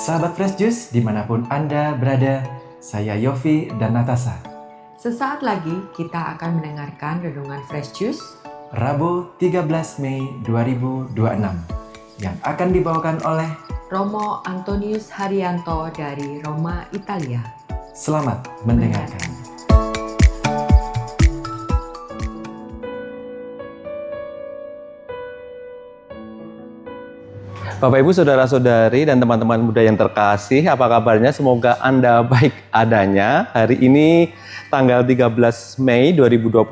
Sahabat Fresh Juice dimanapun Anda berada, saya Yofi dan Natasha. Sesaat lagi kita akan mendengarkan Renungan Fresh Juice Rabu 13 Mei 2026 yang akan dibawakan oleh Romo Antonius Haryanto dari Roma, Italia. Selamat mendengarkan. Bapak Ibu Saudara-saudari dan teman-teman muda yang terkasih, apa kabarnya? Semoga Anda baik adanya. Hari ini tanggal 13 Mei 2026,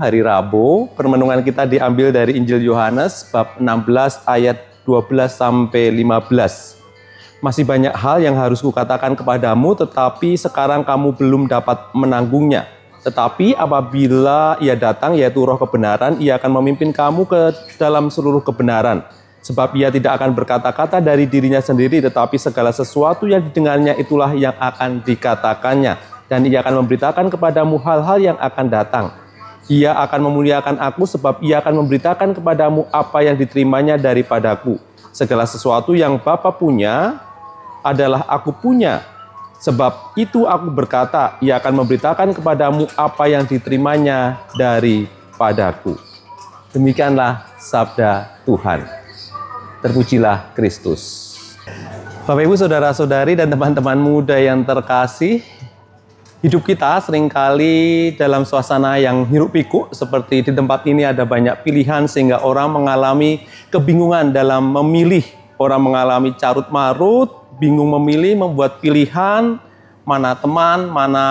hari Rabu. Permenungan kita diambil dari Injil Yohanes bab 16 ayat 12 sampai 15. Masih banyak hal yang harus kukatakan kepadamu, tetapi sekarang kamu belum dapat menanggungnya. Tetapi apabila Ia datang, yaitu Roh kebenaran, Ia akan memimpin kamu ke dalam seluruh kebenaran. Sebab Ia tidak akan berkata-kata dari dirinya sendiri, tetapi segala sesuatu yang didengarnya itulah yang akan dikatakannya. Dan Ia akan memberitakan kepadamu hal-hal yang akan datang. Ia akan memuliakan aku, sebab Ia akan memberitakan kepadamu apa yang diterimanya daripadaku. Segala sesuatu yang Bapa punya adalah aku punya. Sebab itu aku berkata, Ia akan memberitakan kepadamu apa yang diterimanya daripadaku. Demikianlah sabda Tuhan. Terpujilah Kristus. Bapak Ibu Saudara-saudari dan teman-teman muda yang terkasih, hidup kita seringkali dalam suasana yang hiruk pikuk. Seperti di tempat ini ada banyak pilihan sehingga orang mengalami kebingungan dalam memilih. Orang mengalami carut marut, bingung memilih, membuat pilihan, mana teman, mana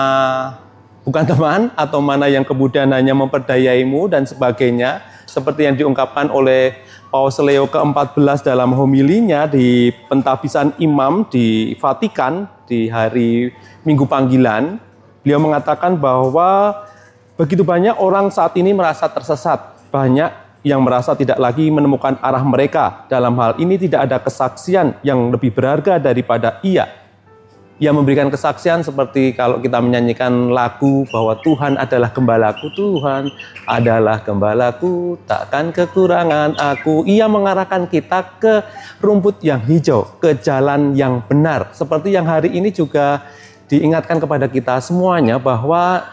bukan teman, atau mana yang kemudian hanya memperdayaimu dan sebagainya. Seperti yang diungkapkan oleh Paus Leo ke-14 dalam homilinya di pentabisan imam di Vatikan di hari Minggu Panggilan. Beliau mengatakan bahwa begitu banyak orang saat ini merasa tersesat. Banyak yang merasa tidak lagi menemukan arah mereka. Dalam hal ini tidak ada kesaksian yang lebih berharga daripada Ia. Ia memberikan kesaksian seperti kalau kita menyanyikan lagu bahwa Tuhan adalah gembalaku, Tuhan adalah gembalaku, takkan kekurangan aku. Ia mengarahkan kita ke rumput yang hijau, ke jalan yang benar. Seperti yang hari ini juga diingatkan kepada kita semuanya bahwa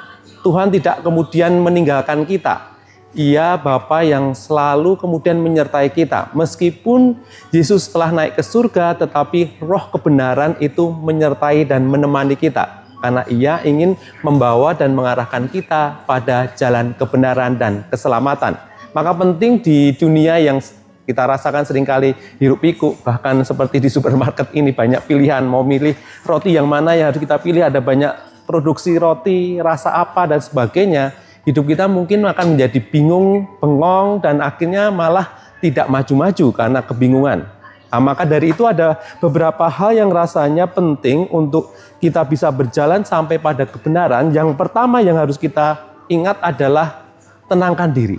Tuhan tidak kemudian meninggalkan kita. Ia Bapa yang selalu kemudian menyertai kita. Meskipun Yesus telah naik ke surga, tetapi Roh kebenaran itu menyertai dan menemani kita. Karena Ia ingin membawa dan mengarahkan kita pada jalan kebenaran dan keselamatan. Maka penting di dunia yang kita rasakan seringkali hiruk pikuk, bahkan seperti di supermarket ini banyak pilihan, mau milih roti yang mana yang harus kita pilih, ada banyak produksi roti, rasa apa dan sebagainya. Hidup kita mungkin akan menjadi bingung, bengong, dan akhirnya malah tidak maju-maju karena kebingungan. Nah, maka dari itu ada beberapa hal yang rasanya penting untuk kita bisa berjalan sampai pada kebenaran. Yang pertama yang harus kita ingat adalah tenangkan diri.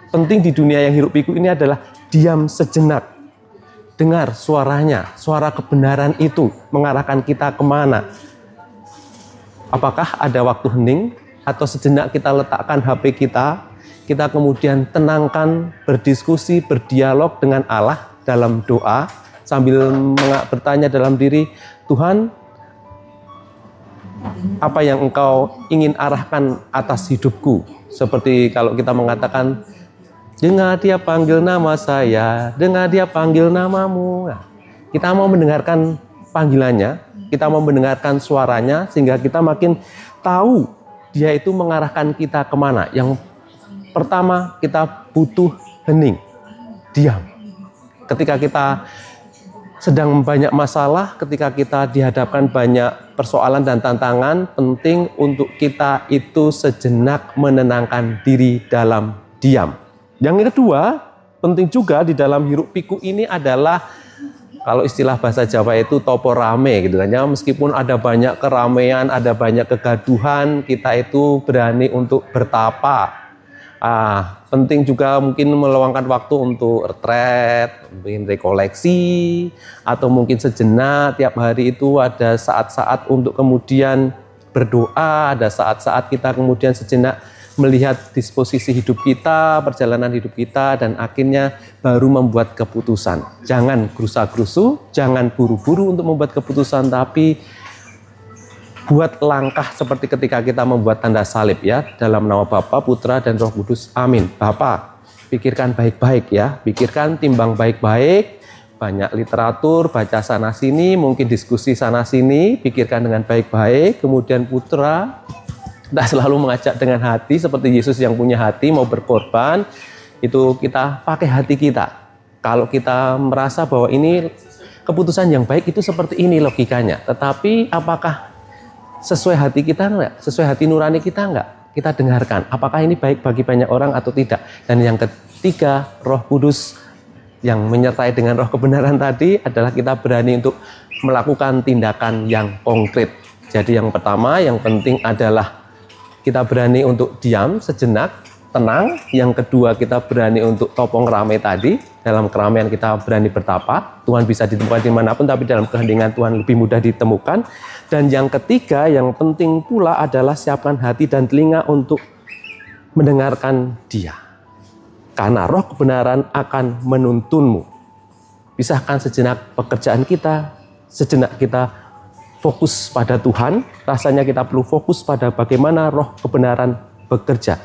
Penting di dunia yang hiruk pikuk ini adalah diam sejenak. Dengar suaranya, suara kebenaran itu mengarahkan kita kemana. Apakah ada waktu hening? Atau sejenak kita letakkan HP kita kemudian tenangkan, berdiskusi, berdialog dengan Allah dalam doa, sambil bertanya dalam diri, Tuhan, apa yang Engkau ingin arahkan atas hidupku? Seperti kalau kita mengatakan, dengar Dia panggil nama saya, dengar Dia panggil namamu. Nah, kita mau mendengarkan panggilannya, kita mau mendengarkan suaranya, sehingga kita makin tahu Dia itu mengarahkan kita kemana. Yang pertama, kita butuh hening, diam. Ketika kita sedang banyak masalah, ketika kita dihadapkan banyak persoalan dan tantangan, penting untuk kita itu sejenak menenangkan diri dalam diam. Yang kedua, penting juga di dalam hiruk pikuk ini adalah kalau istilah bahasa Jawa itu topo rame gitu kan ya. Meskipun ada banyak keramaian, ada banyak kegaduhan, kita itu berani untuk bertapa. Penting juga mungkin meluangkan waktu untuk retret, mungkin rekoleksi, atau mungkin sejenak tiap hari itu ada saat-saat untuk kemudian berdoa, ada saat-saat kita kemudian sejenak melihat disposisi hidup kita, perjalanan hidup kita, dan akhirnya baru membuat keputusan. Jangan gerusa-gerusu, jangan buru-buru untuk membuat keputusan, tapi buat langkah seperti ketika kita membuat tanda salib ya, dalam nama Bapa, Putra, dan Roh Kudus. Amin. Bapa, pikirkan baik-baik ya, pikirkan, timbang baik-baik, banyak literatur, baca sana-sini, mungkin diskusi sana-sini, pikirkan dengan baik-baik, kemudian Putra, kita selalu mengajak dengan hati seperti Yesus yang punya hati mau berkorban, itu kita pakai hati kita. Kalau kita merasa bahwa ini keputusan yang baik itu seperti ini logikanya, tetapi apakah sesuai hati kita enggak? Sesuai hati nurani kita enggak? Kita dengarkan, apakah ini baik bagi banyak orang atau tidak? Dan yang ketiga, Roh Kudus yang menyertai dengan roh kebenaran tadi adalah kita berani untuk melakukan tindakan yang konkret. Jadi yang pertama, yang penting adalah kita berani untuk diam sejenak, tenang. Yang kedua, kita berani untuk topong rame tadi. Dalam keramaian kita berani bertapa. Tuhan bisa ditemukan dimanapun, tapi dalam keheningan Tuhan lebih mudah ditemukan. Dan yang ketiga, yang penting pula adalah siapkan hati dan telinga untuk mendengarkan Dia. Karena roh kebenaran akan menuntunmu. Pisahkan sejenak pekerjaan kita, sejenak kita fokus pada Tuhan, rasanya kita perlu fokus pada bagaimana roh kebenaran bekerja.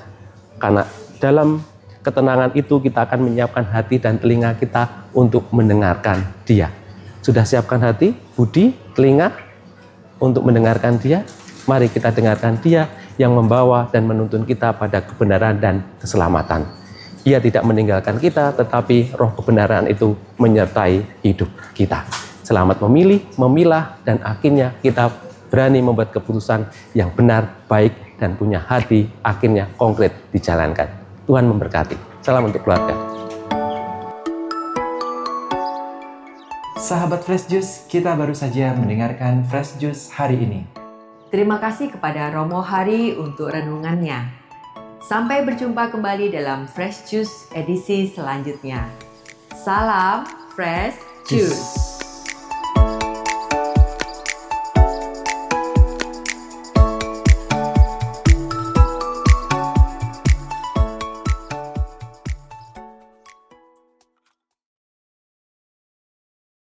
Karena dalam ketenangan itu kita akan menyiapkan hati dan telinga kita untuk mendengarkan Dia. Sudah siapkan hati, budi, telinga untuk mendengarkan Dia? Mari kita dengarkan Dia yang membawa dan menuntun kita pada kebenaran dan keselamatan. Ia tidak meninggalkan kita, tetapi roh kebenaran itu menyertai hidup kita. Selamat memilih, memilah, dan akhirnya kita berani membuat keputusan yang benar, baik, dan punya hati akhirnya konkret dijalankan. Tuhan memberkati. Salam untuk keluarga. Sahabat Fresh Juice, kita baru saja mendengarkan Fresh Juice hari ini. Terima kasih kepada Romo Hari untuk renungannya. Sampai berjumpa kembali dalam Fresh Juice edisi selanjutnya. Salam Fresh Juice.